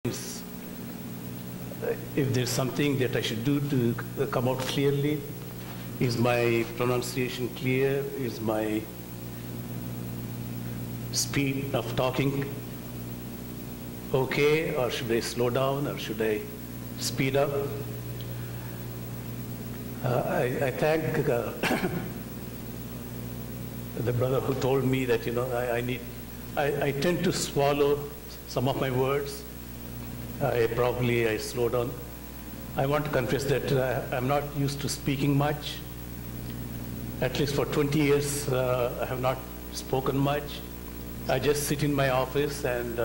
If there's something that I should do to come out clearly, is my pronunciation clear? Is my speed of talking okay? Or should I slow down, or should I speed up? I thank the brother who told me that, I tend to swallow some of my words. I slow down. I want to confess that I'm not used to speaking much. At least for 20 years, I have not spoken much. I just sit in my office and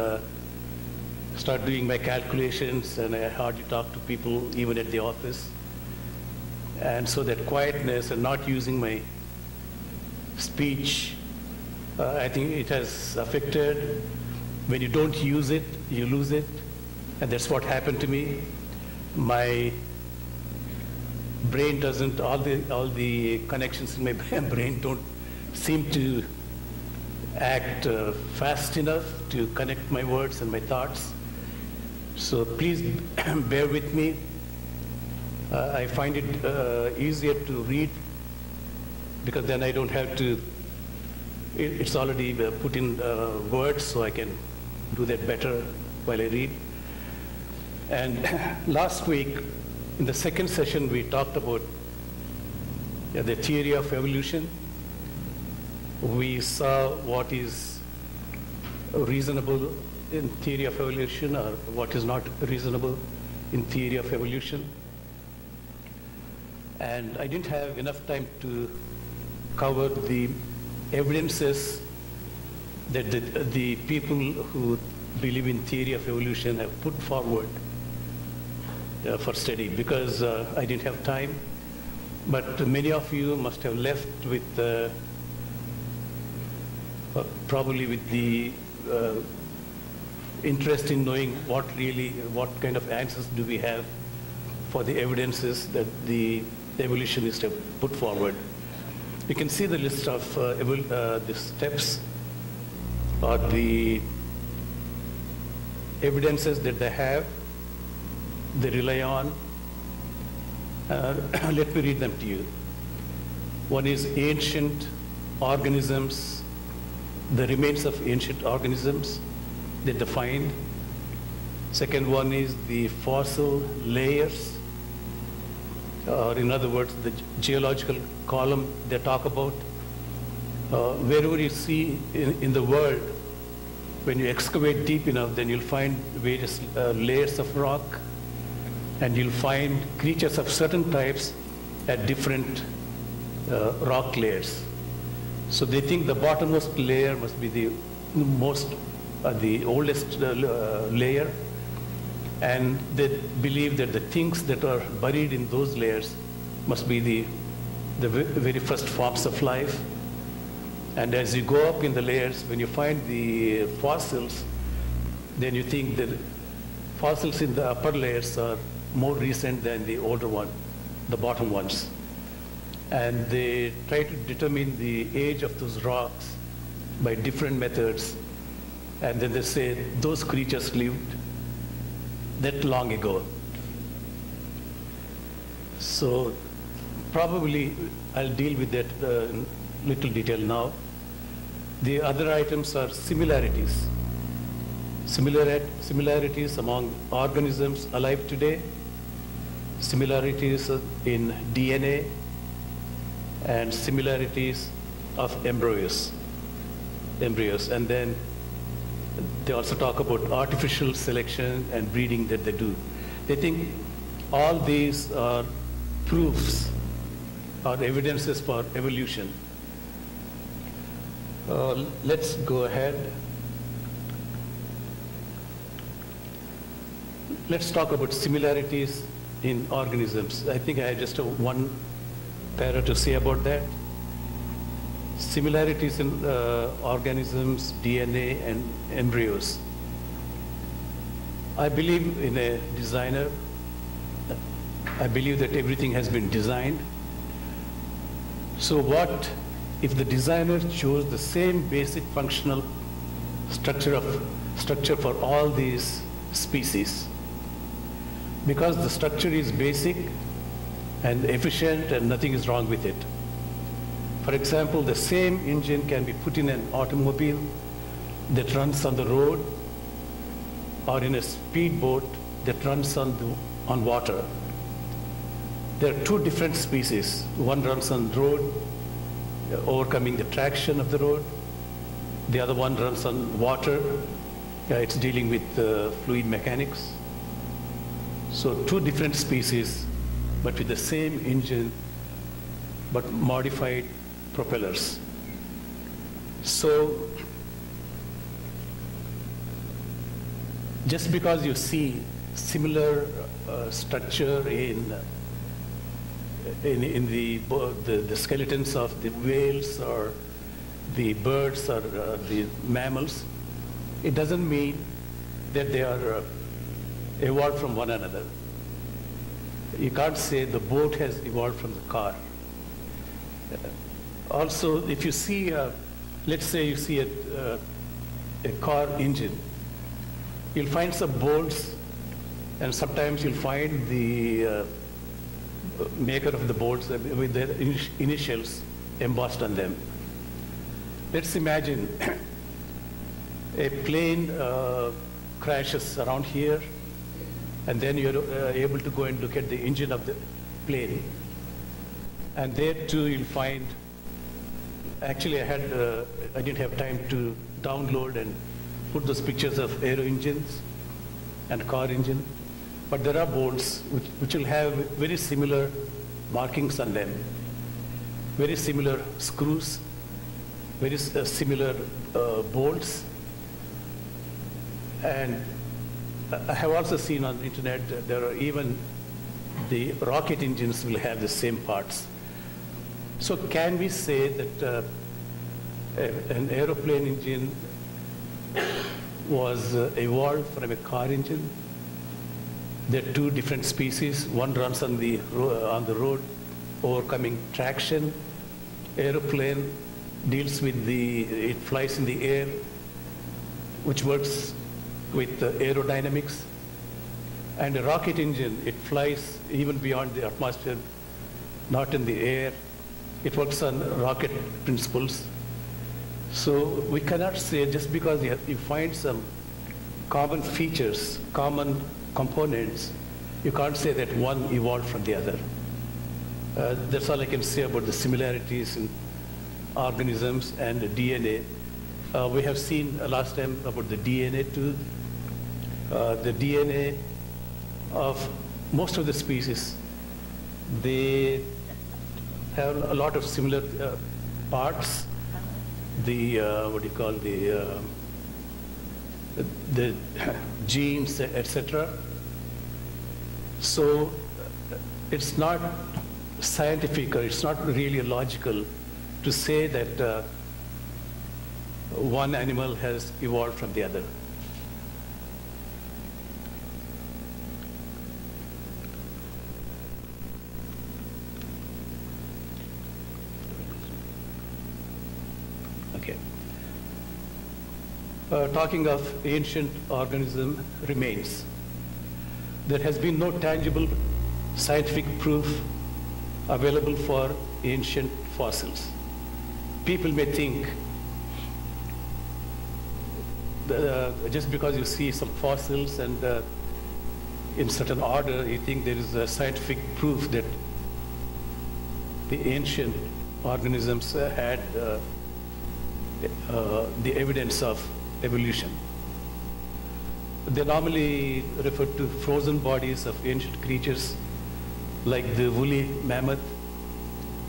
start doing my calculations, and I hardly talk to people even at the office. And so that quietness and not using my speech, I think it has affected. When you don't use it, you lose it. And that's what happened to me. My brain doesn't, all the connections in my brain don't seem to act fast enough to connect my words and my thoughts. So please bear with me. I find it easier to read, because then I don't have to, it's already put in words, so I can do that better while I read. And last week, in the second session, we talked about the theory of evolution. We saw what is reasonable in theory of evolution, or what is not reasonable in theory of evolution. And I didn't have enough time to cover the evidences that the people who believe in theory of evolution have put forward for study, because I didn't have time. But many of you must have left with probably with the interest in knowing what kind of answers do we have for the evidences that the evolutionists have put forward. You can see the list of the steps or the evidences that they have, they rely on. Let me read them to you. One is ancient organisms, the remains of ancient organisms that they find. Second one is the fossil layers, or in other words, the geological column they talk about. Wherever you see in the world, when you excavate deep enough, then you'll find various layers of rock, and you'll find creatures of certain types at different rock layers. So they think the bottommost layer must be the oldest layer, and they believe that the things that are buried in those layers must be the very first forms of life. And as you go up in the layers, when you find the fossils, then you think that fossils in the upper layers are more recent than the older one, the bottom ones. And they try to determine the age of those rocks by different methods. And then they say those creatures lived that long ago. So probably I'll deal with that in little detail now. The other items are similarities. Similarities among organisms alive today, similarities in DNA, and similarities of embryos. And then they also talk about artificial selection and breeding that they do. They think all these are proofs or evidences for evolution. Let's go ahead. Let's talk about similarities in organisms. I think I have just one para to say about that. Similarities in organisms, DNA, and embryos. I believe in a designer. I believe that everything has been designed. So what if the designer chose the same basic functional structure for all these species, because the structure is basic and efficient and nothing is wrong with it. For example, the same engine can be put in an automobile that runs on the road or in a speedboat that runs on water. There are two different species. One runs on road, overcoming the traction of the road. The other one runs on water. It's dealing with fluid mechanics. So two different species, but with the same engine, but modified propellers. So just because you see similar structure in the skeletons of the whales or the birds or the mammals, it doesn't mean that they are evolved from one another. You can't say the boat has evolved from the car. Also, if you see, let's say you see a car engine, you'll find some bolts, and sometimes you'll find the maker of the bolts with their initials embossed on them. Let's imagine a plane crashes around here, and then you're able to go and look at the engine of the plane. And there too you'll find, actually I didn't have time to download and put those pictures of aero engines and car engine, but there are bolts which will have very similar markings on them, very similar screws, very similar bolts. And I have also seen on the internet there are even the rocket engines will have the same parts. So can we say that an aeroplane engine was evolved from a car engine? There are two different species. One runs on the road, overcoming traction. Aeroplane deals with it flies in the air, which works with aerodynamics. And a rocket engine, it flies even beyond the atmosphere, not in the air. It works on rocket principles. So we cannot say just because you find some common features, common components, you can't say that one evolved from the other. That's all I can say about the similarities in organisms and the DNA. We have seen last time about the DNA too. The DNA of most of the species, they have a lot of similar parts. The what do you call the genes, etc. So it's not scientific, or it's not really logical to say that one animal has evolved from the other. Okay. Talking of ancient organism remains, there has been no tangible scientific proof available for ancient fossils. People may think just because you see some fossils and in certain order, you think there is a scientific proof that the ancient organisms had the evidence of evolution. They normally refer to frozen bodies of ancient creatures like the woolly mammoth.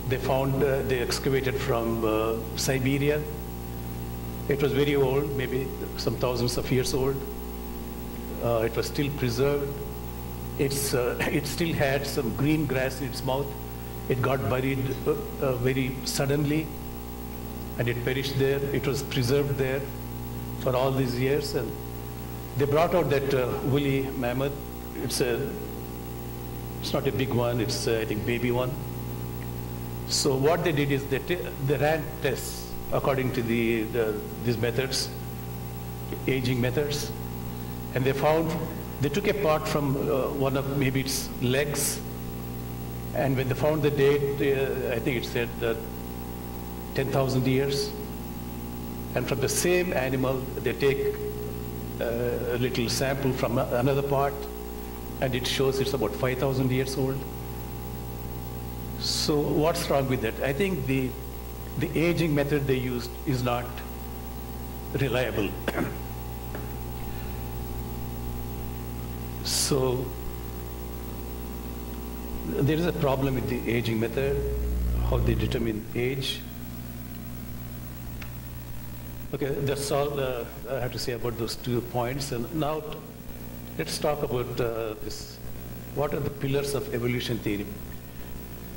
They excavated from Siberia. It was very old, maybe some thousands of years old. It was still preserved. It still had some green grass in its mouth. It got buried very suddenly, and it perished there. It was preserved there for all these years, and they brought out that woolly mammoth. It's not a big one. It's I think baby one. So what they did is they ran tests according to these methods, aging methods, And they took a part from one of maybe its legs, and when they found the date, I think it said 10,000 years. And from the same animal, they take a little sample from another part, and it shows it's about 5,000 years old. So what's wrong with that? I think the aging method they used is not reliable. So there is a problem with the aging method, how they determine age. Okay, that's all I have to say about those 2 points. And now let's talk about this. What are the pillars of evolution theory?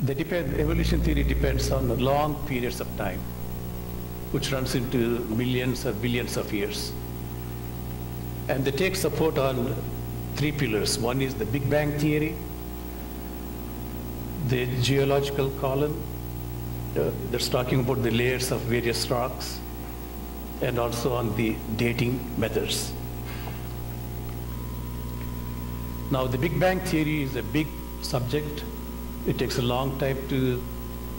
Evolution theory depends on long periods of time, which runs into millions or billions of years. And they take support on 3 pillars. One is the Big Bang theory, the geological column, that's talking about the layers of various rocks, and also on the dating methods. Now, the Big Bang theory is a big subject. It takes a long time to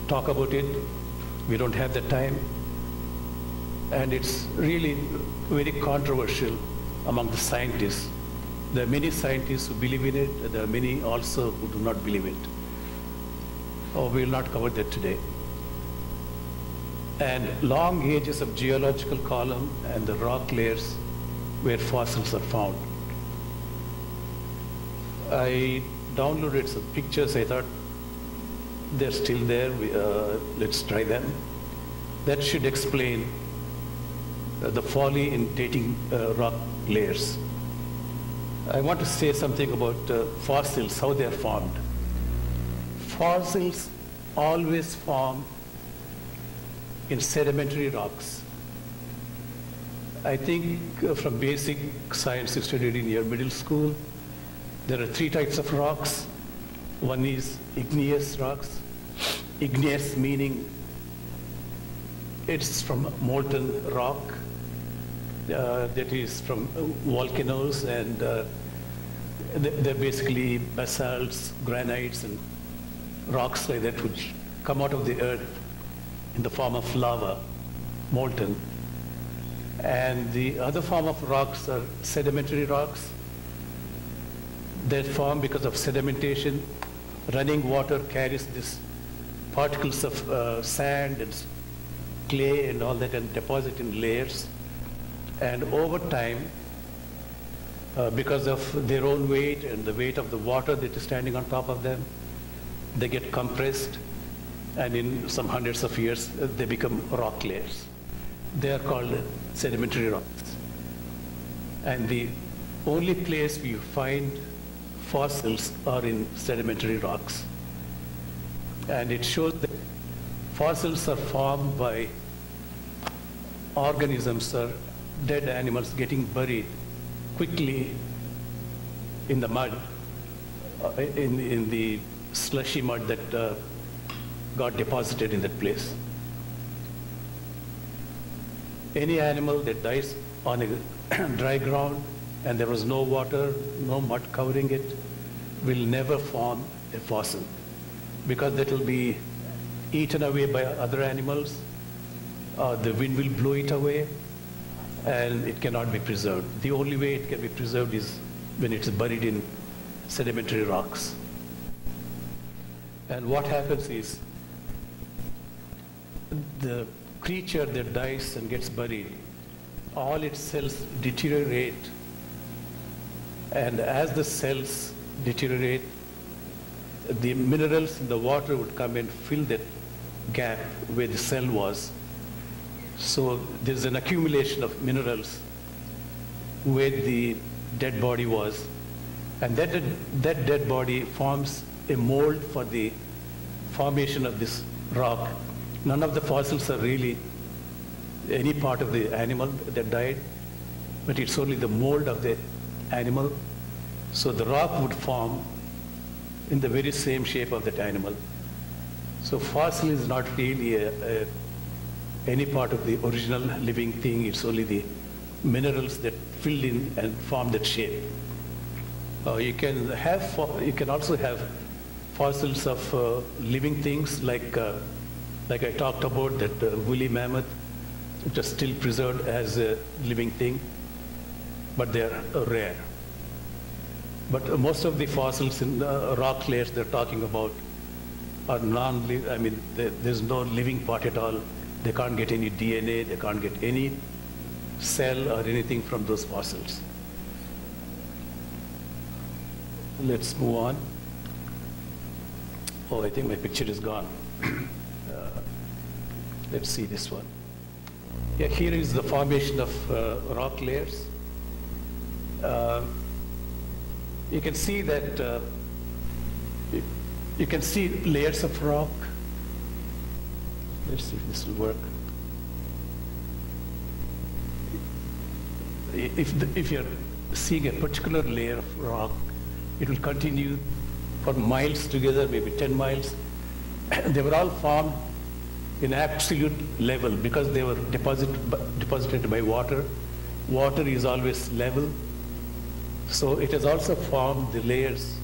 talk about it. We don't have the time. And it's really very controversial among the scientists. There are many scientists who believe in it. There are many also who do not believe it. Oh, we will not cover that today. And long ages of geological column and the rock layers where fossils are found. I downloaded some pictures. I thought they're still there. Let's try them. That should explain the folly in dating rock layers. I want to say something about fossils, how they are formed. Fossils always form in sedimentary rocks. I think from basic science you studied in your middle school, there are 3 types of rocks. One is igneous rocks. Igneous meaning it's from molten rock, that is from volcanoes, and they're basically basalts, granites, and rocks like that which come out of the earth in the form of lava, molten. And the other form of rocks are sedimentary rocks. They form because of sedimentation. Running water carries these particles of sand and clay and all that and deposit in layers. And over time, because of their own weight and the weight of the water that is standing on top of them, they get compressed, and in some hundreds of years, they become rock layers. They are called sedimentary rocks. And the only place we find fossils are in sedimentary rocks. And it shows that fossils are formed by organisms or dead animals getting buried quickly in the mud, in the slushy mud that got deposited in that place. Any animal that dies on a dry ground and there was no water, no mud covering it, will never form a fossil, because that will be eaten away by other animals. The wind will blow it away, and it cannot be preserved. The only way it can be preserved is when it's buried in sedimentary rocks. And what happens is, the creature that dies and gets buried, all its cells deteriorate, and as the cells deteriorate, the minerals in the water would come and fill that gap where the cell was. So there's an accumulation of minerals where the dead body was, and that dead body forms a mold for the formation of this rock. None of the fossils are really any part of the animal that died, but it's only the mold of the animal. So the rock would form in the very same shape of that animal. So fossil is not really any part of the original living thing. It's only the minerals that filled in and formed that shape. You can also have fossils of living things like I talked about that woolly mammoth, which is still preserved as a living thing, but they are rare. But most of the fossils in rock layers they're talking about are non-living. I mean, there's no living part at all. They can't get any DNA. They can't get any cell or anything from those fossils. Let's move on. Oh, I think my picture is gone. Let's see this one. Yeah, here is the formation of rock layers. You can see that you can see layers of rock. Let's see if this will work. If you're seeing a particular layer of rock, it will continue for miles together, maybe 10 miles. They were all formed in absolute level because they were deposited by water. Water is always level. So it has also formed the layers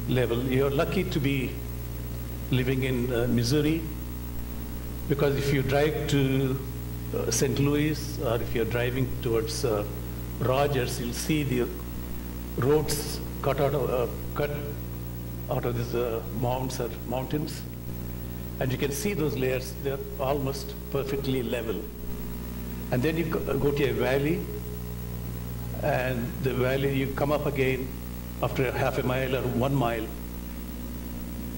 level. You're lucky to be living in Missouri, because if you drive to St. Louis, or if you're driving towards Rogers, you'll see the roads cut out of these mounds or mountains. And you can see those layers, they're almost perfectly level. And then you go to a valley, and the valley, you come up again after half a mile or 1 mile.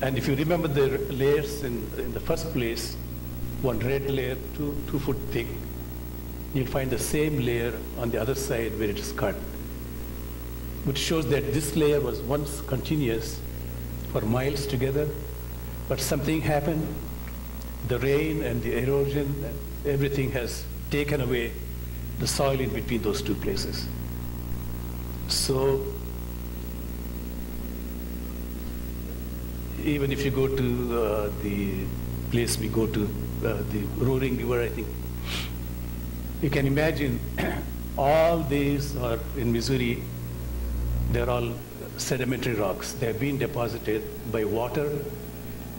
And if you remember the layers in the first place, one red layer, 2 foot thick, you'll find the same layer on the other side where it is cut, which shows that this layer was once continuous for miles together, but something happened. The rain and the erosion, and everything has taken away the soil in between those two places. So even if you go to the place we go to, the Roaring River, I think, you can imagine all these are in Missouri. They're all sedimentary rocks. They have been deposited by water,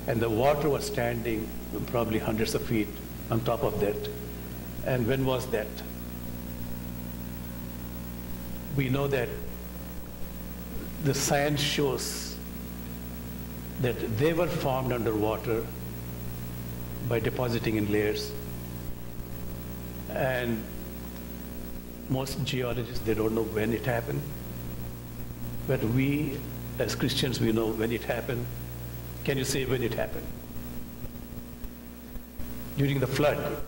and the water was standing probably hundreds of feet on top of that. And when was that? We know that the science shows that they were formed underwater by depositing in layers. And most geologists, they don't know when it happened. But we, as Christians, we know when it happened. Can you say when it happened? During the flood.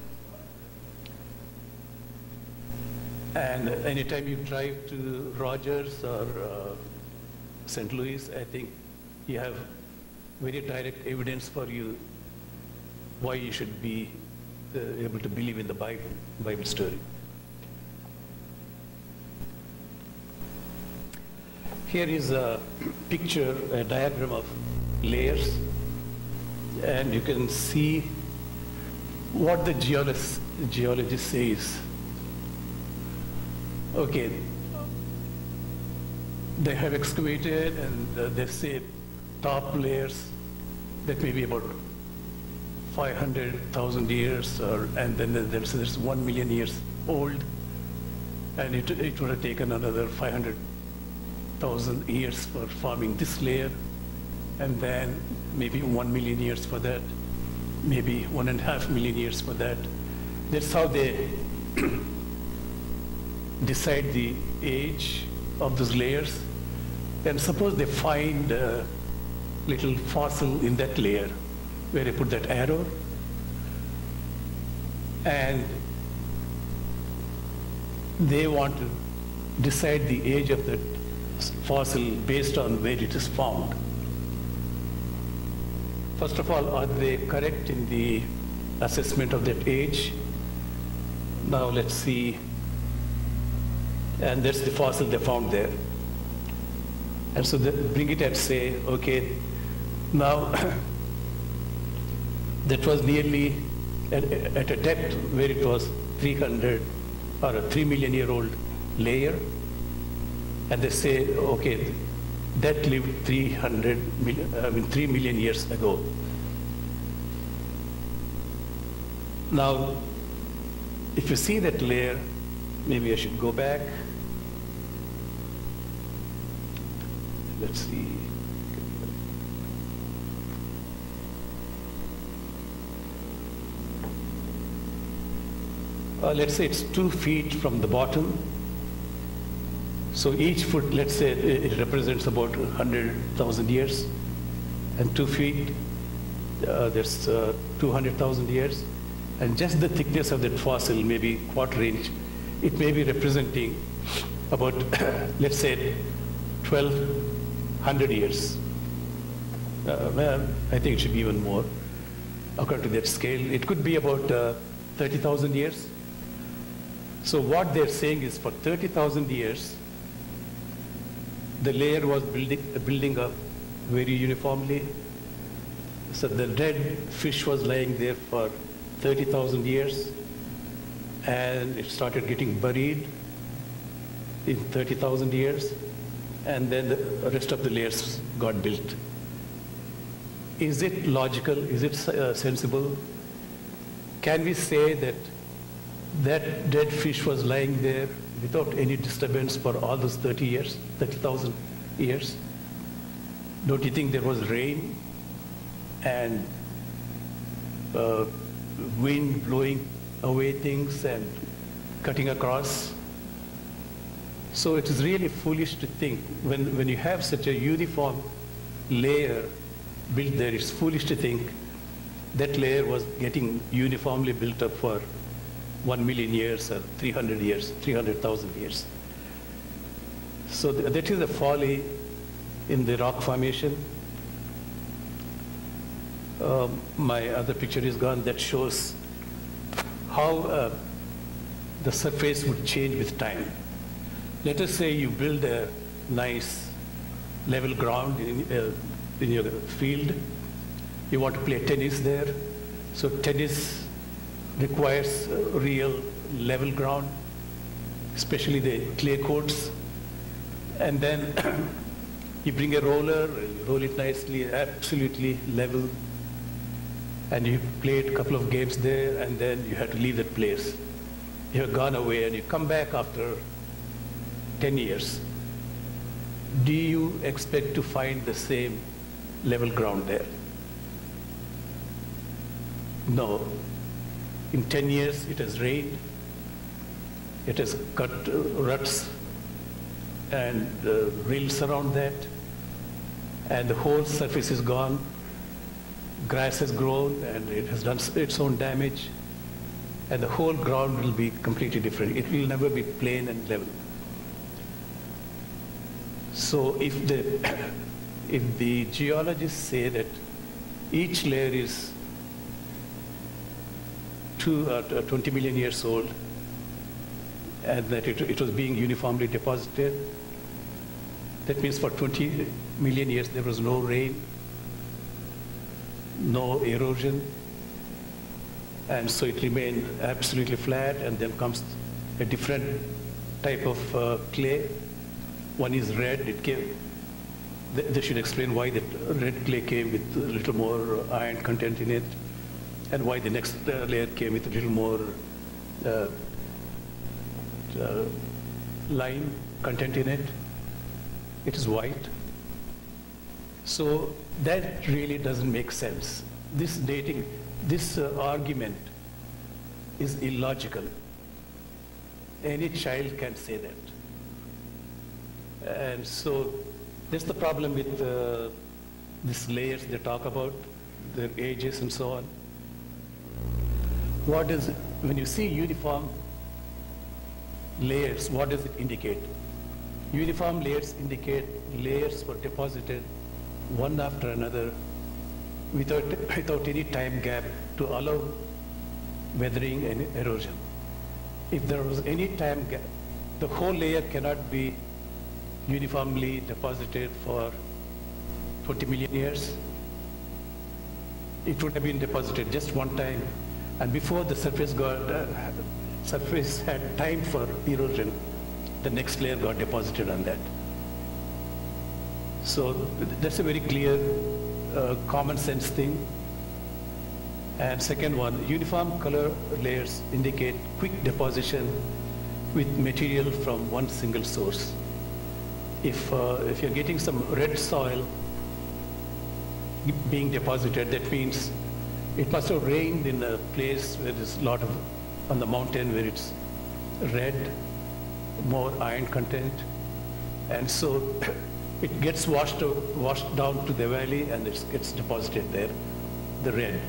And anytime you drive to Rogers or St. Louis, I think you have very direct evidence for you why you should be able to believe in the Bible story. Here is a picture, a diagram of layers, and you can see what the geologist says. Okay, they have excavated, and they say top layers that may be about 500,000 years, and then there's 1 million years old, and it would have taken another 500,000 years for forming this layer, and then maybe 1 million years for that, maybe 1.5 million years for that. That's how they decide the age of those layers. And suppose they find a little fossil in that layer where they put that arrow, and they want to decide the age of that fossil based on where it is found. First of all, are they correct in the assessment of that age? Now let's see. And that's the fossil they found there. And so they bring it and say, okay, now that was nearly at a depth where it was 300 or a 3 million year old layer, and they say, okay, that lived 3 million years ago. Now, if you see that layer, maybe I should go back. Let's see. Let's say it's 2 feet from the bottom. So each foot, let's say it represents about 100,000 years. And 2 feet, there's 200,000 years. And just the thickness of that fossil, maybe quarter inch, it may be representing about, let's say, 1,200 years. Well, I think it should be even more, according to that scale. It could be about 30,000 years. So what they're saying is for 30,000 years, the layer was building up very uniformly. So the dead fish was lying there for 30,000 years, and it started getting buried in 30,000 years, and then the rest of the layers got built. Is it logical? Is it sensible? Can we say that that dead fish was lying there without any disturbance for all those 30,000 years? Don't you think there was rain and wind blowing away things and cutting across? So it is really foolish to think, when you have such a uniform layer built there, it's foolish to think that layer was getting uniformly built up for 1 million years or 300 years, 300,000 years. So that is a folly in the rock formation. My other picture is gone that shows how the surface would change with time. Let us say you build a nice level ground in your field. You want to play tennis there. So tennis requires real level ground, especially the clay courts. And then you bring a roller, you roll it nicely, absolutely level, and you played a couple of games there, and then you had to leave that place. You have gone away, and you come back after 10 years. Do you expect to find the same level ground there? No. In 10 years, it has rained, it has cut ruts and rills around that, and the whole surface is gone. Grass has grown, and it has done its own damage, and the whole ground will be completely different. It will never be plain and level. So if the geologists say that each layer is 20 million years old, and that it was being uniformly deposited, that means for 20 million years there was no rain, no erosion, and so it remained absolutely flat, and then comes a different type of clay. One is red. It came. They should explain why that red clay came with a little more iron content in it, and why the next layer came with a little more lime content in it. It is white. So that really doesn't make sense. This argument is illogical. Any child can say that. And so that's the problem with these layers they talk about, their ages and so on. When you see uniform layers, what does it indicate? Uniform layers indicate layers were deposited one after another without any time gap to allow weathering and erosion. If there was any time gap, the whole layer cannot be uniformly deposited for 20 million years. It would have been deposited just one time, and before the surface got surface had time for erosion, the next layer got deposited on that. So that's a very clear, common sense thing. And second one, uniform color layers indicate quick deposition with material from one single source. If you're getting some red soil being deposited, that means it must have rained in a place where there's a lot of, on the mountain where it's red, more iron content. And so it gets washed down to the valley and it gets deposited there, the red.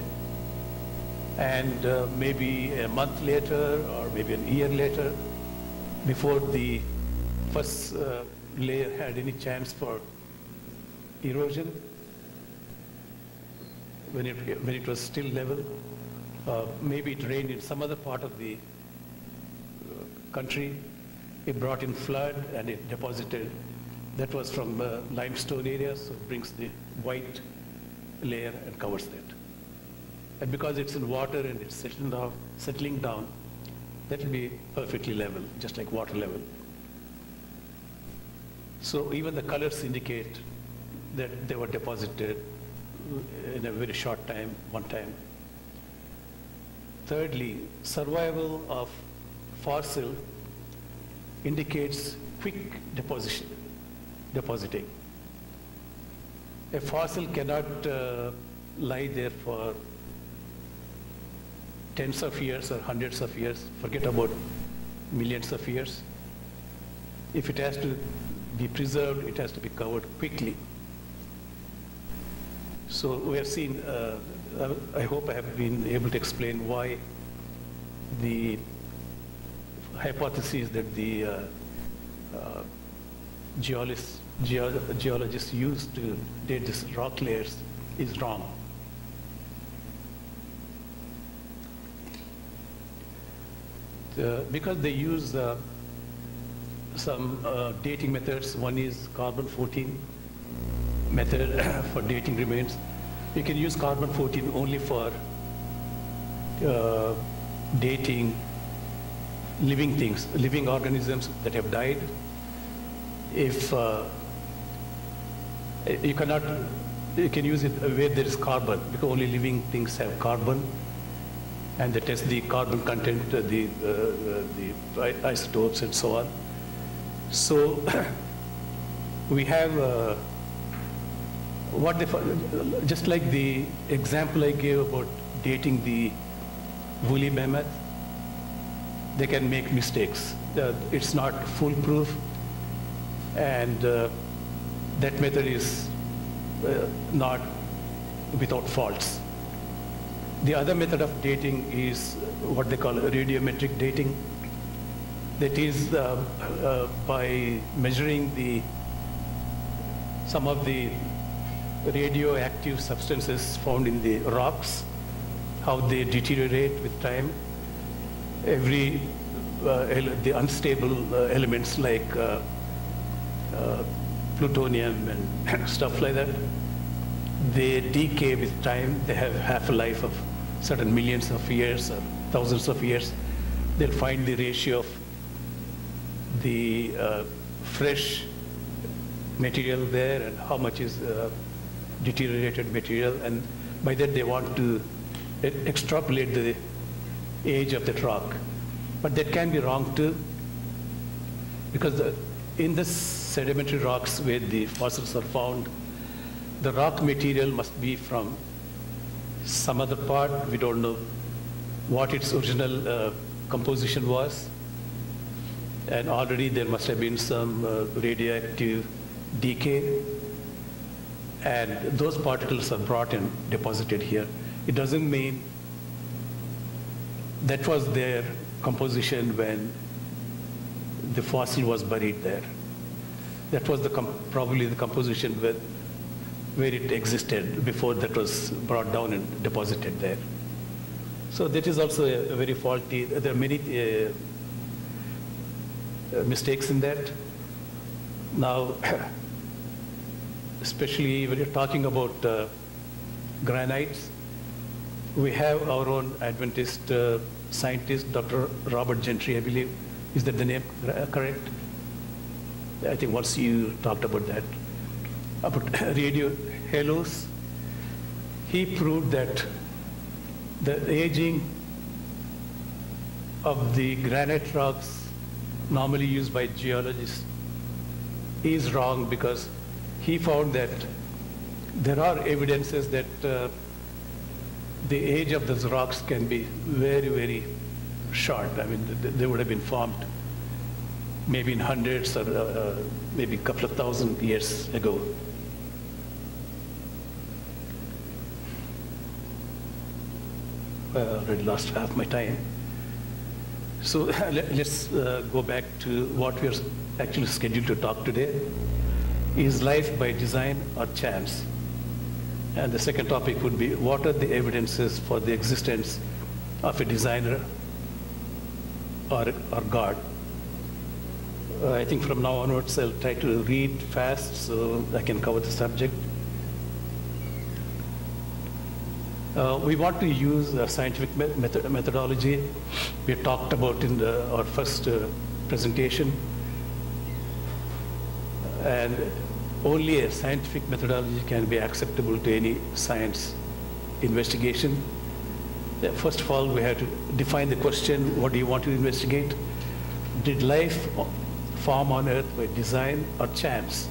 And maybe a month later or maybe a year later, before the first layer had any chance for erosion, when it was still level, maybe it rained in some other part of the country, it brought in flood and it deposited. That was from limestone area, so it brings the white layer and covers that. And because it's in water and it's settling down, that will be perfectly level, just like water level. So even the colors indicate that they were deposited in a very short time, one time. Thirdly, survival of fossil indicates quick depositing. A fossil cannot lie there for tens of years or hundreds of years, forget about millions of years. If it has to be preserved, it has to be covered quickly. So we have seen, I hope I have been able to explain why the hypothesis that the geologists use to date these rock layers is wrong. Because they use some dating methods. One is carbon-14 method for dating remains. You can use carbon-14 only for dating living things, living organisms that have died. If you can use it where there is carbon, because only living things have carbon, and they test the carbon content, the isotopes and so on. So we have just like the example I gave about dating the woolly mammoth, they can make mistakes. It's not foolproof, and that method is not without faults. The other method of dating is what they call radiometric dating. That is by measuring some of the radioactive substances found in the rocks, how they deteriorate with time. The unstable elements like plutonium and stuff like that, they decay with time. They have half-a-life of certain millions of years or thousands of years. They'll find the ratio of the fresh material there and how much is deteriorated material, and by that they want to extrapolate the age of that rock. But that can be wrong too, because in the sedimentary rocks where the fossils are found, the rock material must be from some other part. We don't know what its original composition was, and already there must have been some radioactive decay, and those particles are brought and deposited here. It doesn't mean that was their composition when the fossil was buried there. That was probably the composition where it existed before that was brought down and deposited there. So that is also a very faulty. There are many mistakes in that. Now, especially when you're talking about granites, we have our own Adventist scientist, Dr. Robert Gentry, I believe. Is that the name correct? I think once you talked about that, about radio halos. He proved that the aging of the granite rocks normally used by geologists is wrong, because he found that there are evidences that the age of those rocks can be very, very short. I mean, they would have been formed maybe in hundreds or maybe a couple of thousand years ago. I already lost half my time. So let's go back to what we're actually scheduled to talk today. Is life by design or chance? And the second topic would be, what are the evidences for the existence of a designer or God? I think from now onwards I'll try to read fast so I can cover the subject. We want to use a scientific methodology we talked about in our first presentation. And only a scientific methodology can be acceptable to any science investigation. First of all, we have to define the question, what do you want to investigate? Did life form on Earth by design or chance?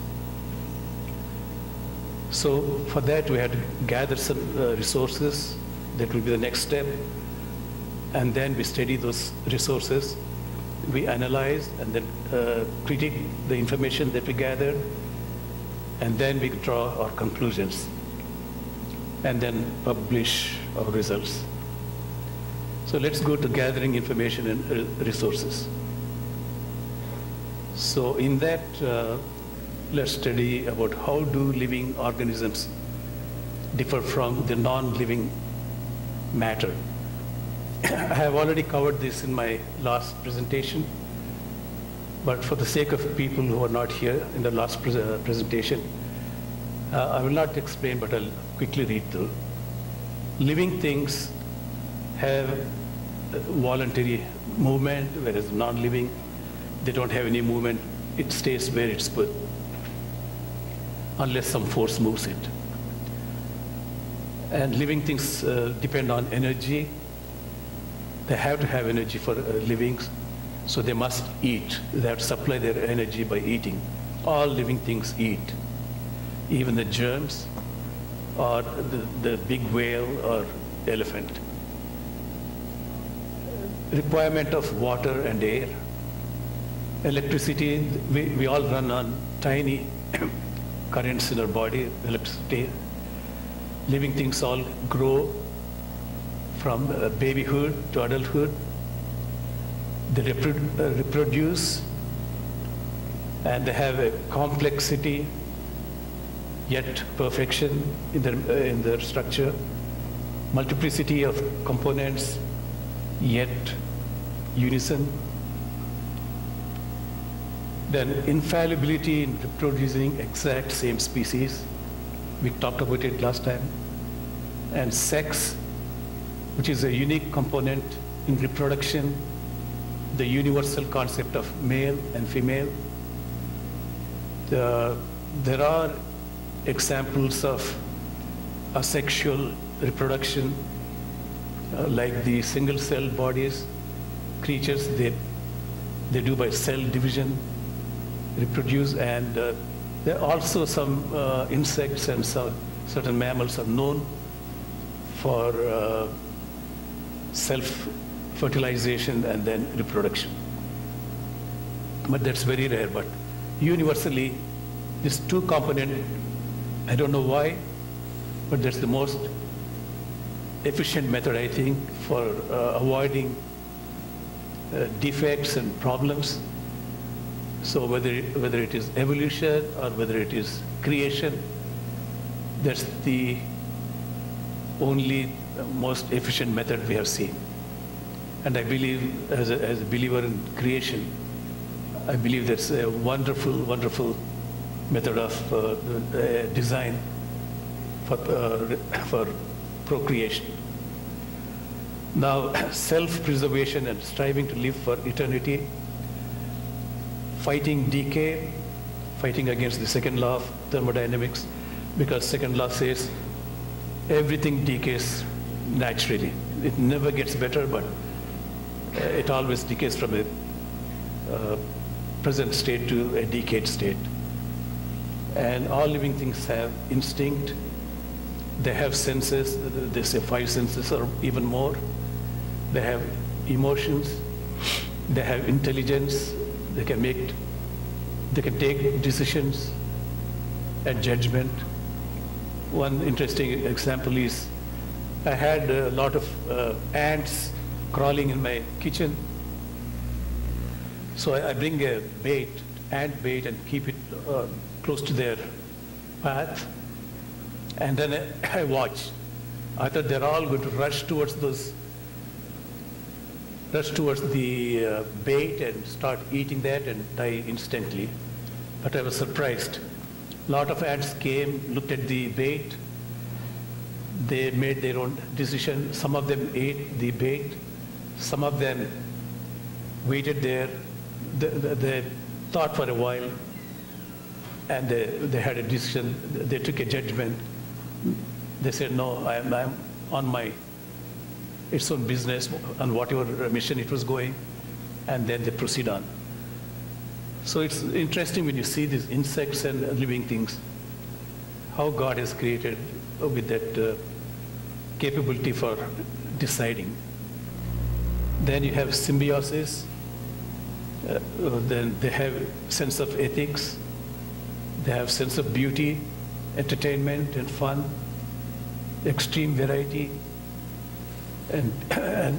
So for that, we have to gather some resources. That will be the next step. And then we study those resources. We analyze and then critique the information that we gathered. And then we draw our conclusions. And then publish our results. So let's go to gathering information and resources. So in that, let's study about how do living organisms differ from the non-living matter. I have already covered this in my last presentation, but for the sake of people who are not here in the last presentation, I will not explain, but I'll quickly read through. Living things have voluntary movement, whereas non-living, they don't have any movement. It stays where it's put, unless some force moves it. And living things depend on energy. They have to have energy for living, so they must eat. They have to supply their energy by eating. All living things eat, even the germs or the big whale or elephant. Requirement of water and air. Electricity, we all run on tiny currents in our body, electricity. Living things all grow from babyhood to adulthood. They reproduce, and they have a complexity, yet perfection in their structure. Multiplicity of components, yet unison. Then infallibility in reproducing exact same species. We talked about it last time. And sex, which is a unique component in reproduction, the universal concept of male and female. There are examples of asexual reproduction, like the single-cell bodies, creatures, they do by cell division, reproduce, and there are also some insects and some certain mammals are known for self-fertilization and then reproduction. But that's very rare. But universally, this two-component, I don't know why, but that's the most efficient method, I think, for avoiding defects and problems. So whether it is evolution or whether it is creation, that's the only most efficient method we have seen. And I believe, as a believer in creation, I believe that's a wonderful, wonderful method of design for procreation. Now, self-preservation and striving to live for eternity, fighting decay, fighting against the second law of thermodynamics, because second law says everything decays naturally. It never gets better, but it always decays from a present state to a decayed state. And all living things have instinct. They have senses. They say 5 senses or even more. They have emotions. They have intelligence. They can take decisions and judgment. One interesting example is I had a lot of ants crawling in my kitchen. So I bring a bait, ant bait, and keep it close to their path. And then I watch. I thought they're all going to rush towards the bait and start eating that and die instantly. But I was surprised. A lot of ants came, looked at the bait. They made their own decision. Some of them ate the bait. Some of them waited there. They thought for a while, and they had a decision. They took a judgment. They said, no, I'm on its own business, on whatever mission it was going, and then they proceed on. So it's interesting when you see these insects and living things, how God has created with that capability for deciding. Then you have symbiosis. Then they have sense of ethics. They have sense of beauty, entertainment, and fun, extreme variety, and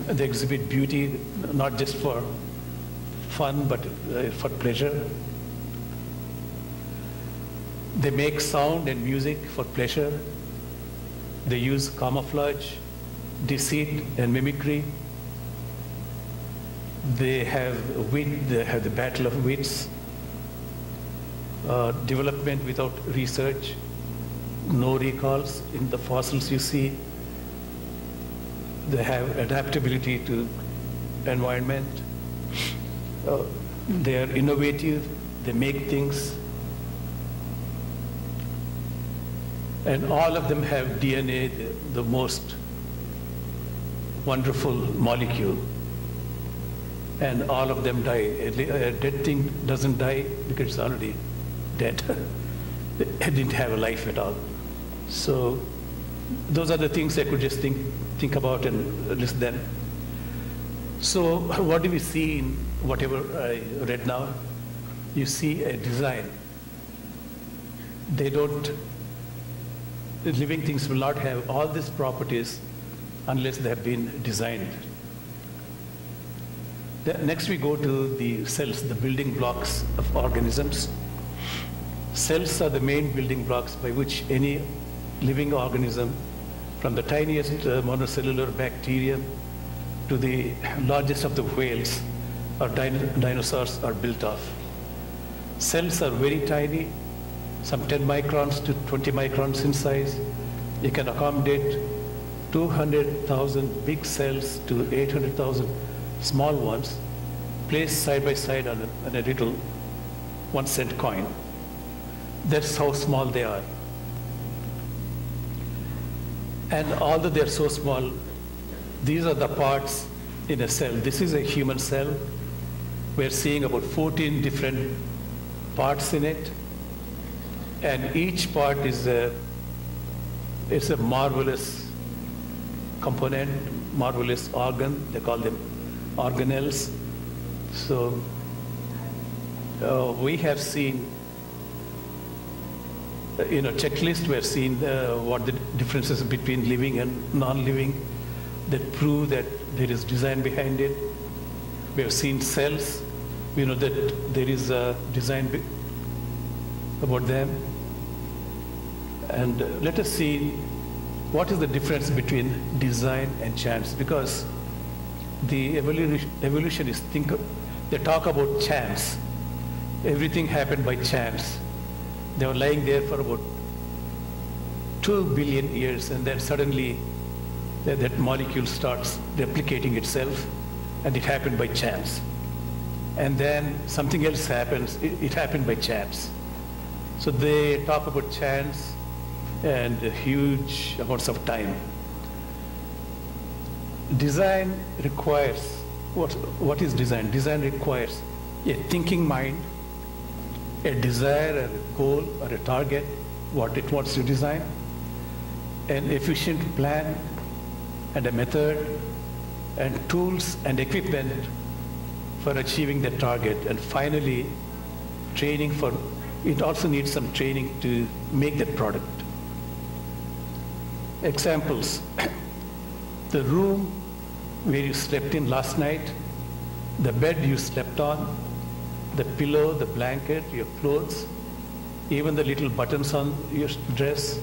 they exhibit beauty not just for fun, but for pleasure. They make sound and music for pleasure. They use camouflage, deceit, and mimicry. They have wit, they have the battle of wits, development without research, no recalls in the fossils you see. They have adaptability to environment. They are innovative, they make things. And all of them have DNA, the most wonderful molecule. And all of them die. A dead thing doesn't die because it's already dead. It didn't have a life at all. So those are the things I could just think about and list them. So what do we see in whatever I read now? You see a design. The living things will not have all these properties unless they have been designed. Next we go to the cells, the building blocks of organisms. Cells are the main building blocks by which any living organism, from the tiniest monocellular bacterium to the largest of the whales or dinosaurs, are built off. Cells are very tiny, some 10 microns to 20 microns in size. You can accommodate 200,000 big cells to 800,000 small ones, placed side by side on a little 1-cent coin. That's how small they are. And although they're so small, these are the parts in a cell. This is a human cell. We're seeing about 14 different parts in it. And each part is a marvelous component, marvelous organ. They call them organelles. So we have seen, checklist. We have seen what the differences between living and non-living that prove that there is design behind it. We have seen cells. We know that there is a design about them. And let us see what is the difference between design and chance, because the evolutionists they talk about chance. Everything happened by chance. They were lying there for about 2 billion years, and then suddenly that molecule starts replicating itself, and it happened by chance. And then something else happens, it happened by chance. So they talk about chance and huge amounts of time. Design requires, what is design? Design requires a thinking mind, a desire, or a goal, or a target, what it wants to design, an efficient plan, and a method, and tools and equipment for achieving the target, and finally, training for, it also needs some training to make that product. Examples, the room where you slept in last night, the bed you slept on, the pillow, the blanket, your clothes, even the little buttons on your dress,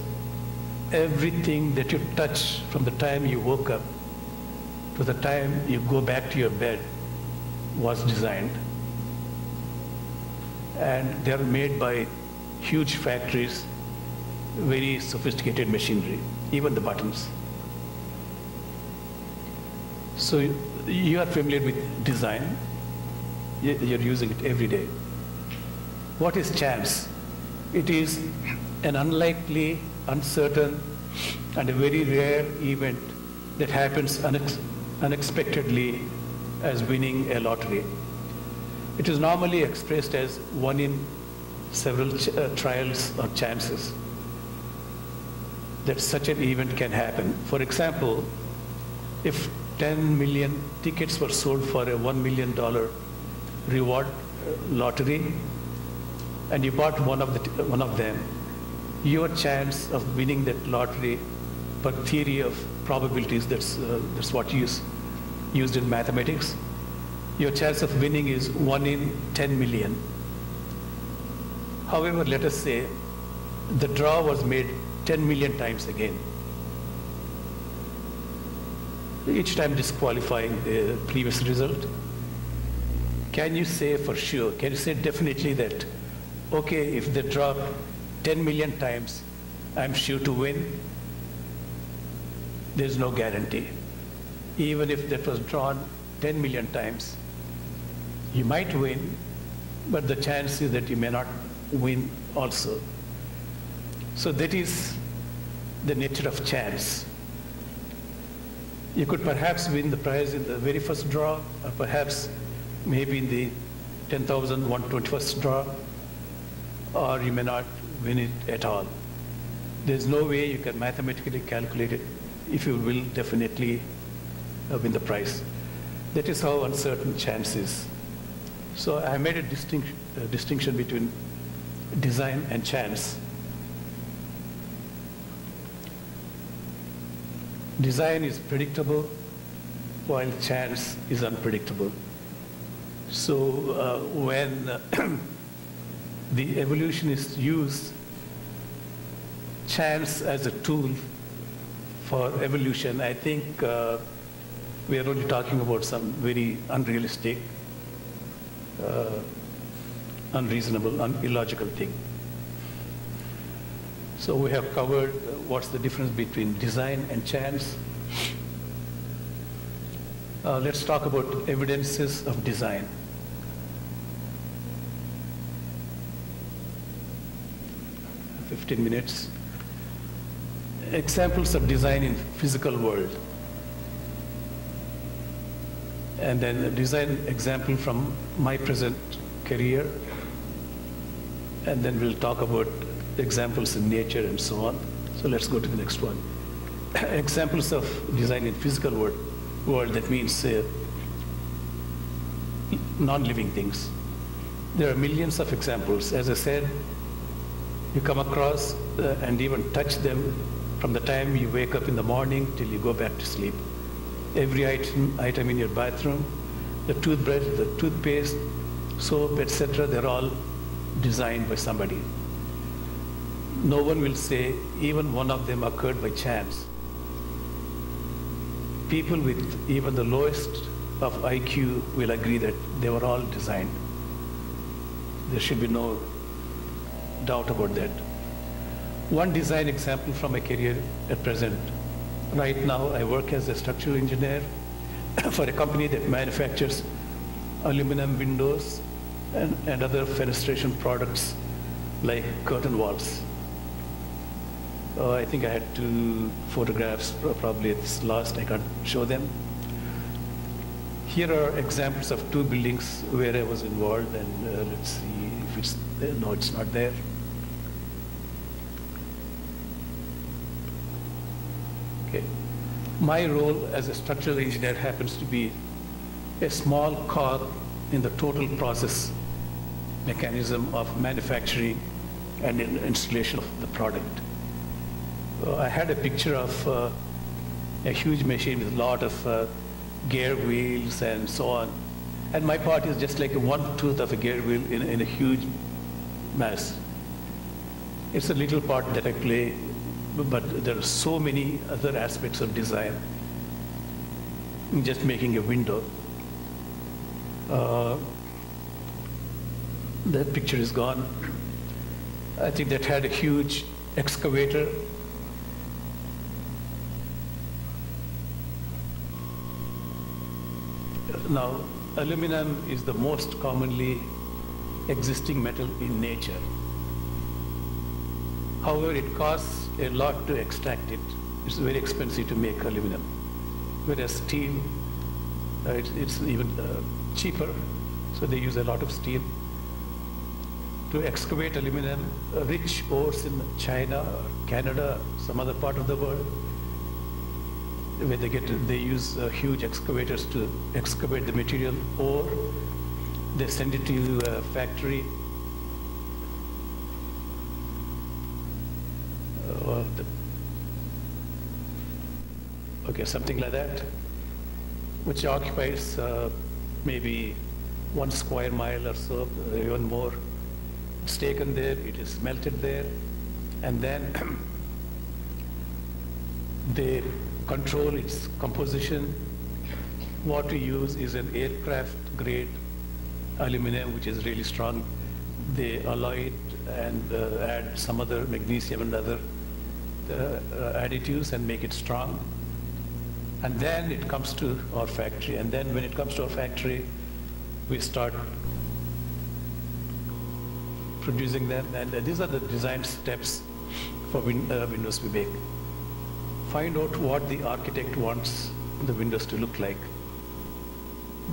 everything that you touch from the time you woke up to the time you go back to your bed was designed. And they're made by huge factories, very sophisticated machinery, even the buttons. So you are familiar with design. You're using it every day. What is chance? It is an unlikely, uncertain, and a very rare event that happens unexpectedly as winning a lottery. It is normally expressed as one in several trials or chances that such an event can happen. For example, if 10 million tickets were sold for a $1 million reward lottery, and you bought one of them, your chance of winning that lottery per theory of probabilities, that's what used in mathematics, your chance of winning is 1 in 10 million. However, let us say the draw was made 10 million times again, each time disqualifying the previous result. Can you say for sure, can you say definitely that, okay, if they drop 10 million times, I'm sure to win? There's no guarantee. Even if that was drawn 10 million times, you might win, but the chance is that you may not win also. So that is the nature of chance. You could perhaps win the prize in the very first draw, or perhaps maybe in the 10,121st draw, or you may not win it at all. There's no way you can mathematically calculate it if you will definitely win the prize. That is how uncertain chance is. So I made a distinction between design and chance. Design is predictable, while chance is unpredictable. So when the evolutionists use chance as a tool for evolution, I think we are only talking about some very unrealistic, unreasonable, illogical thing. So we have covered what's the difference between design and chance. Let's talk about evidences of design. "15 minutes. Examples of design in physical world. And then a design example from my present career. And then we'll talk about examples in nature and so on. So let's go to the next one. Examples of design in physical world, that means non-living things. There are millions of examples. As I said, you come across and even touch them from the time you wake up in the morning till you go back to sleep. Every item in your bathroom, the toothbrush, the toothpaste, soap, etc., they're all designed by somebody. No one will say even one of them occurred by chance. People with even the lowest of IQ will agree that they were all designed. There should be no doubt about that. One design example from my career at present. Right now, I work as a structural engineer for a company that manufactures aluminum windows and other fenestration products like curtain walls. I think I had 2 photographs, probably it's lost, I can't show them. Here are examples of 2 buildings where I was involved, and let's see if it's there. No, it's not there. Okay. My role as a structural engineer happens to be a small cog in the total process mechanism of manufacturing and installation of the product. I had a picture of a huge machine with a lot of gear wheels and so on. And my part is just like one tooth of a gear wheel in a huge mass. It's a little part that I play, but there are so many other aspects of design in just making a window. That picture is gone. I think that had a huge excavator. Now, aluminum is the most commonly existing metal in nature. However, it costs a lot to extract it. It's very expensive to make aluminum. Whereas steel, it's even cheaper, so they use a lot of steel. To excavate aluminum, rich ores in China, or Canada, some other part of the world, where they use huge excavators to excavate the material, or they send it to a factory. Okay, something like that, which occupies maybe 1 square mile or so, even more. It's taken there, it is melted there, and then they control its composition. What we use is an aircraft grade aluminum, which is really strong. They alloy it and add some other magnesium and other additives and make it strong. And then it comes to our factory. And then when it comes to our factory, we start producing them. And these are the design steps for windows we make. Find out what the architect wants the windows to look like.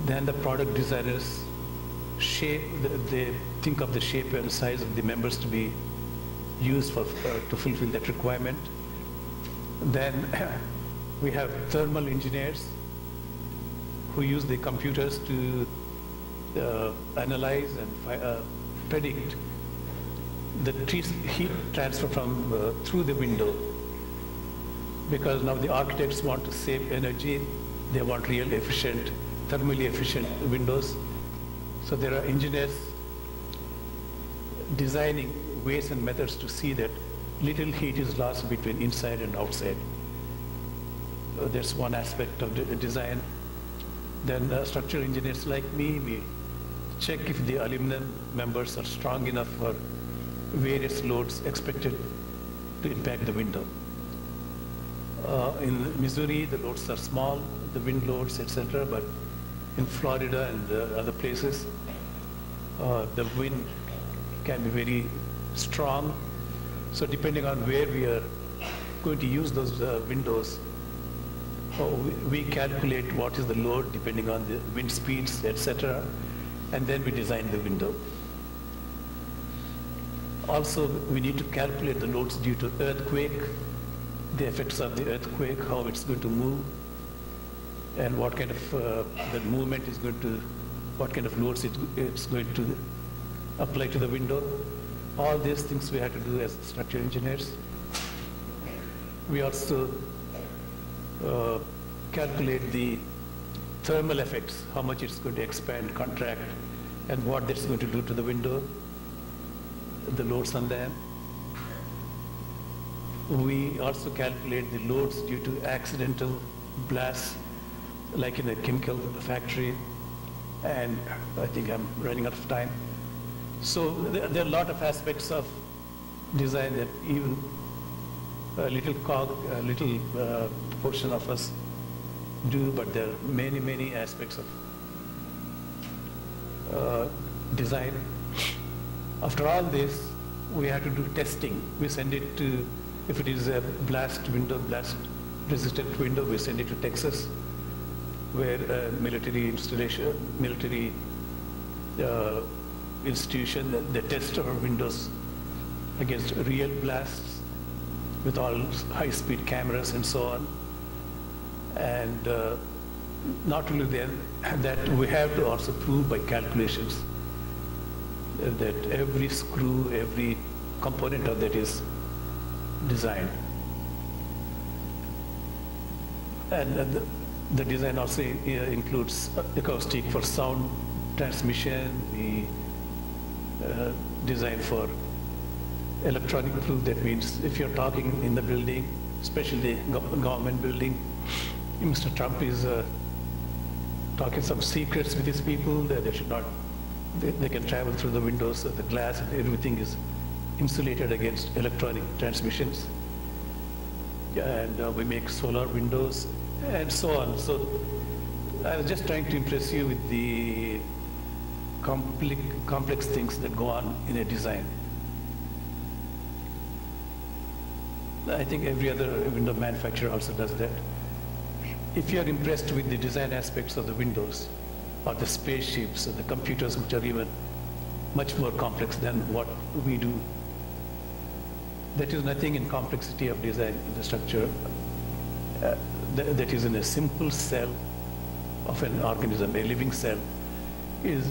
Then the product designers they think of the shape and size of the members to be used to fulfill that requirement. Then we have thermal engineers who use the computers to analyze and predict the heat transfer from through the window. Because now the architects want to save energy, they want real efficient, thermally efficient windows. So there are engineers designing ways and methods to see that little heat is lost between inside and outside. That's one aspect of the design. Then structural engineers like me, we check if the aluminum members are strong enough for various loads expected to impact the window. In Missouri, the loads are small, the wind loads, etc. But in Florida and other places, the wind can be very strong. So depending on where we are going to use those windows, we calculate what is the load depending on the wind speeds, etc. And then we design the window. Also, we need to calculate the loads due to earthquake, the effects of the earthquake, how it's going to move, and what kind of the movement is going to, what kind of loads it's going to apply to the window. All these things we have to do as structural engineers. We also calculate the thermal effects, how much it's going to expand, contract, and what that's going to do to the window, the loads on them. We also calculate the loads due to accidental blasts, like in a chemical factory, and I think I'm running out of time. So there are a lot of aspects of design that even a little portion of us do, but there are many, many aspects of design. After all this, we have to do testing. We send it to, if it is a blast resistant window, we send it to Texas, where a military institution, they test our windows against real blasts with all high-speed cameras and so on. And not only that, we have to also prove by calculations that every screw, every component of that is designed. And the design also includes acoustic for sound transmission, the design for electronic proof. That means if you're talking in the building, especially the government building, Mr. Trump is talking some secrets with his people that they should not, they can travel through the windows, the glass, and everything is insulated against electronic transmissions. And we make solar windows and so on. So I was just trying to impress you with the complex things that go on in a design. I think every other window manufacturer also does that. If you are impressed with the design aspects of the windows, or the spaceships, or the computers, which are even much more complex than what we do, that is nothing in complexity of design in the structure that is in a simple cell of an organism. A living cell is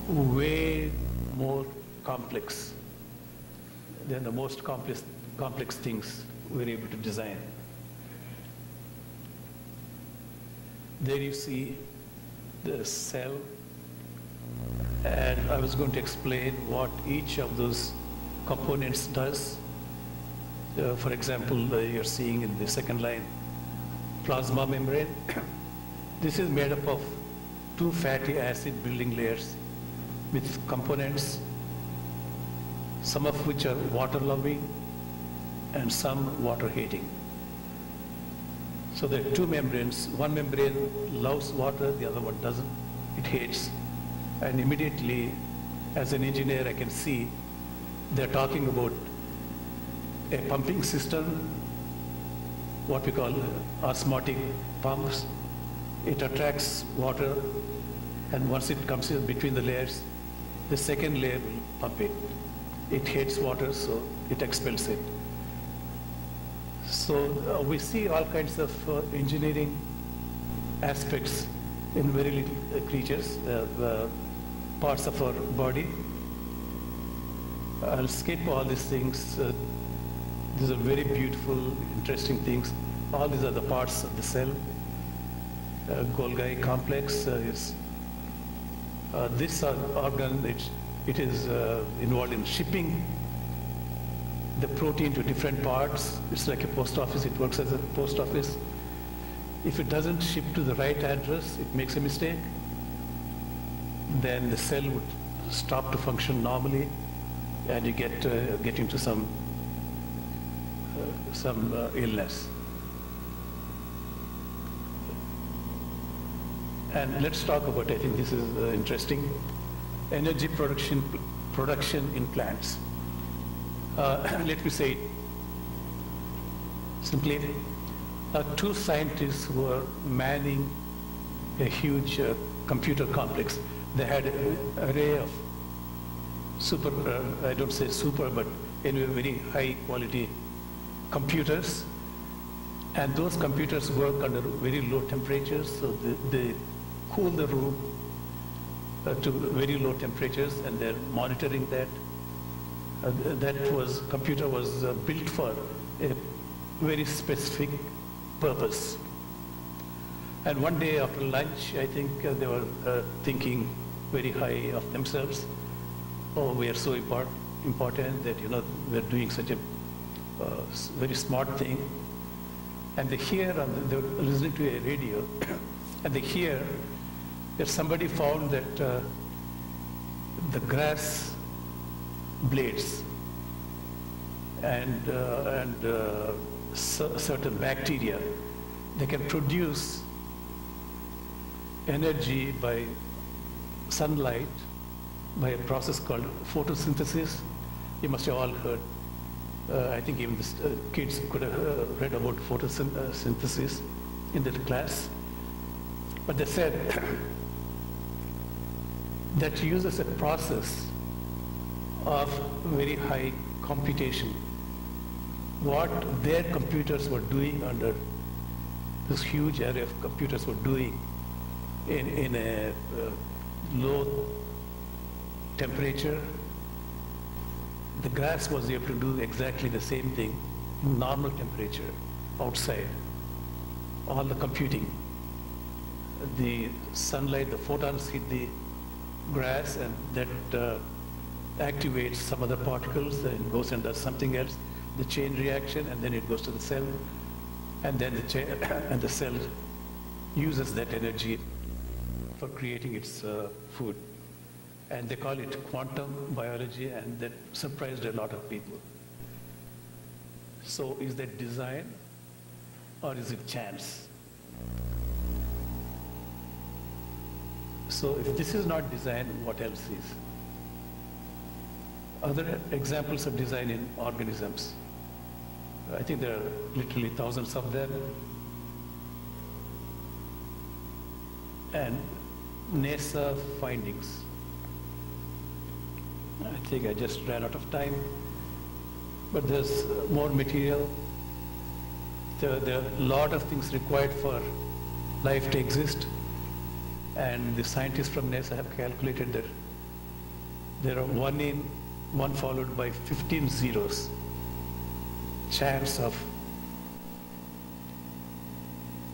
way more complex than the most complex things we're able to design. There you see the cell, and I was going to explain what each of those components does. For example, you're seeing in the second line, plasma membrane. This is made up of 2 fatty acid building layers with components, some of which are water loving and some water hating. So there are 2 membranes. One membrane loves water, the other one doesn't. It hates. And immediately, as an engineer, I can see they're talking about a pumping system, what we call osmotic pumps. It attracts water, and once it comes in between the layers, the second layer will pump it. It hates water, so it expels it. So we see all kinds of engineering aspects in very little creatures, parts of our body. I'll skip all these things. These are very beautiful, interesting things. All these are the parts of the cell. Golgi complex is this organ. It is involved in shipping the protein to different parts. It's like a post office. It works as a post office. If it doesn't ship to the right address, it makes a mistake. Then the cell would stop to function normally, and you get into some illness. And let's talk about, I think this is interesting, energy production in plants. Let me say it simply. 2 scientists who were manning a huge computer complex. They had an array of I don't say super, but anyway, very high quality computers. And those computers work under very low temperatures, so they cool the room to very low temperatures, and they're monitoring that. Computer was built for a very specific purpose. And one day after lunch, I think they were thinking very high of themselves. Oh, we are so important that, we're doing such a very smart thing. And they hear, they were listening to a radio, and they hear that somebody found that the grass blades and certain bacteria. They can produce energy by sunlight by a process called photosynthesis. You must have all heard. I think even the kids could have read about photosynthesis in their class. But they said that uses a process of very high computation. What their computers were doing under this huge array of computers were doing in a low temperature, the grass was able to do exactly the same thing in normal temperature outside. All the computing, the sunlight, the photons hit the grass, and that activates some other particles, and it goes and does something else, the chain reaction, and then it goes to the cell, and then the cell uses that energy for creating its food. And they call it quantum biology, and that surprised a lot of people. So is that design or is it chance? So if this is not design, what else is? Other examples of design in organisms. I think there are literally thousands of them. And NASA findings. I think I just ran out of time, but there's more material. There are a lot of things required for life to exist, and the scientists from NASA have calculated that there are one followed by 15 zeros chance of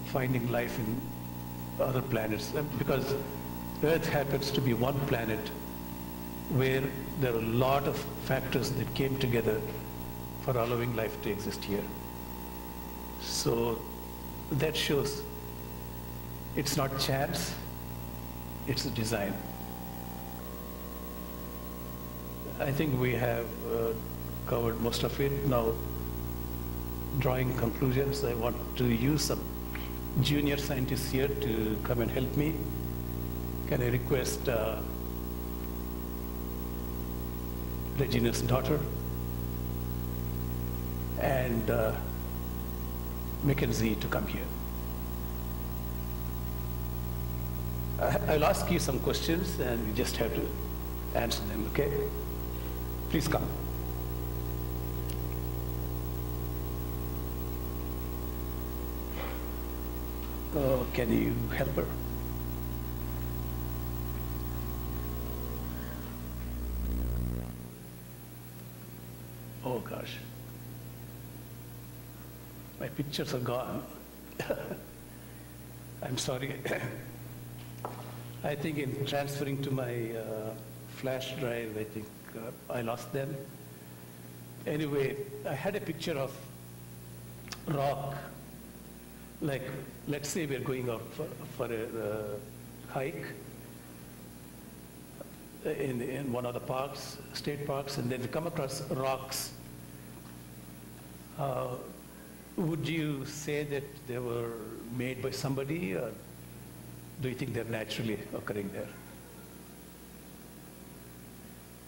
finding life in other planets, because Earth happens to be one planet where there are a lot of factors that came together for allowing life to exist here. So that shows it's not chance, it's a design. I think we have covered most of it. Now, drawing conclusions, I want to use some junior scientists here to come and help me. Can I request Regina's daughter and Mackenzie to come here. I'll ask you some questions and you just have to answer them, okay? Please come. Can you help her? Oh gosh, my pictures are gone. I'm sorry. I think in transferring to my flash drive, I think I lost them. Anyway, I had a picture of rock. Like, let's say we're going out for a hike in one of the parks, state parks, and then we come across rocks. Would you say that they were made by somebody, or do you think they're naturally occurring there?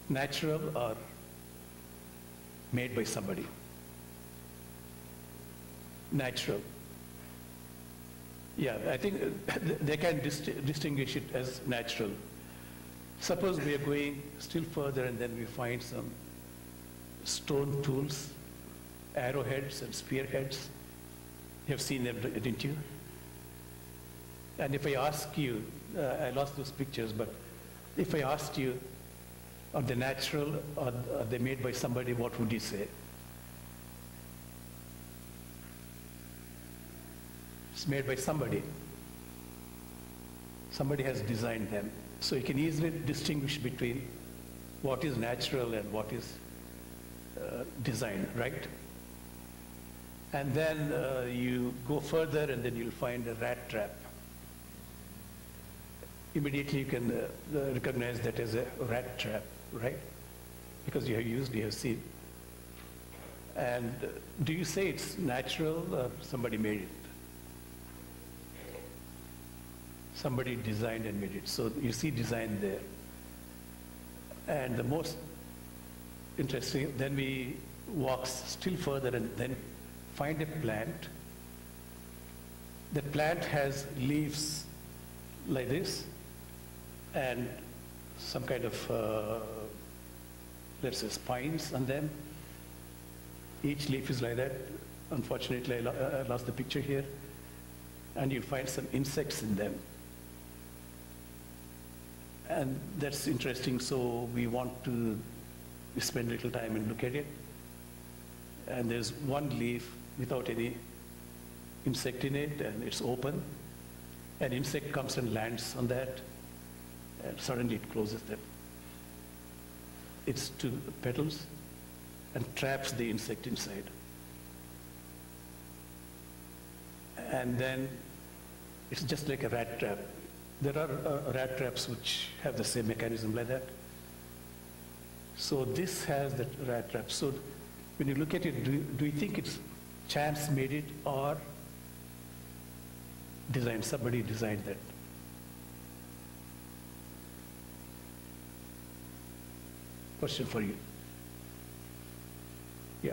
Natural or made by somebody? Natural. Yeah, I think they can distinguish it as natural. Suppose we are going still further and then we find some stone tools, arrowheads and spearheads. You have seen them, didn't you? And if I ask you, I lost those pictures, but if I asked you, are they natural or are they made by somebody, what would you say? It's made by somebody. Somebody has designed them. So you can easily distinguish between what is natural and what is designed, right? And then you go further and then you'll find a rat trap. Immediately you can recognize that as a rat trap, right? Because you have seen. And do you say it's natural or somebody made it? Somebody designed and made it. So you see design there. And the most interesting, then we walk still further and then find a plant. The plant has leaves like this and some kind of, let's say, spines on them. Each leaf is like that. Unfortunately, I lost the picture here. And you'll find some insects in them. And that's interesting, so we want to spend a little time and look at it. And there's one leaf without any insect in it, and it's open. An insect comes and lands on that, and suddenly it closes them. It's two petals and traps the insect inside. And then it's just like a rat trap. There are rat traps which have the same mechanism like that. So this has that rat trap. So when you look at it, do you think it's chance made it or designed, somebody designed that? Question for you. Yeah.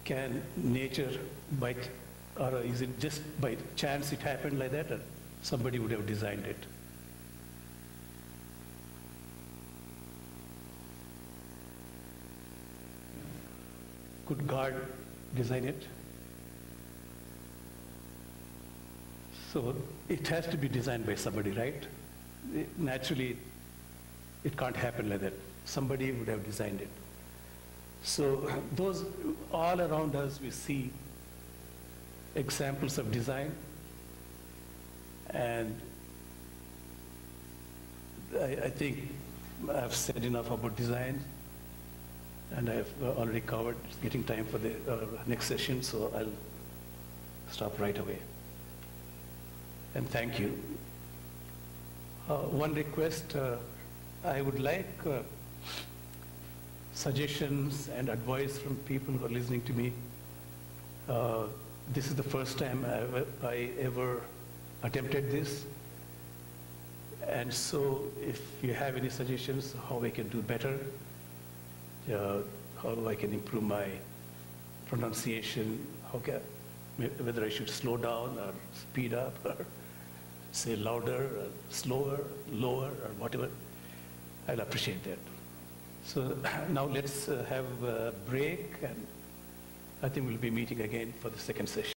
Can nature or is it just by chance it happened like that, or somebody would have designed it? Could God design it? So it has to be designed by somebody, right? Naturally, it can't happen like that. Somebody would have designed it. So those all around us, we see examples of design, and I think I've said enough about design, and I've already covered. It's getting time for the next session, so I'll stop right away. And thank you. One request, I would like suggestions and advice from people who are listening to me. This is the first time I ever attempted this. And so if you have any suggestions how I can do better, how I can improve my pronunciation, whether I should slow down or speed up or say louder, or slower, lower, or whatever, I'll appreciate that. So now let's have a break, and I think we'll be meeting again for the second session.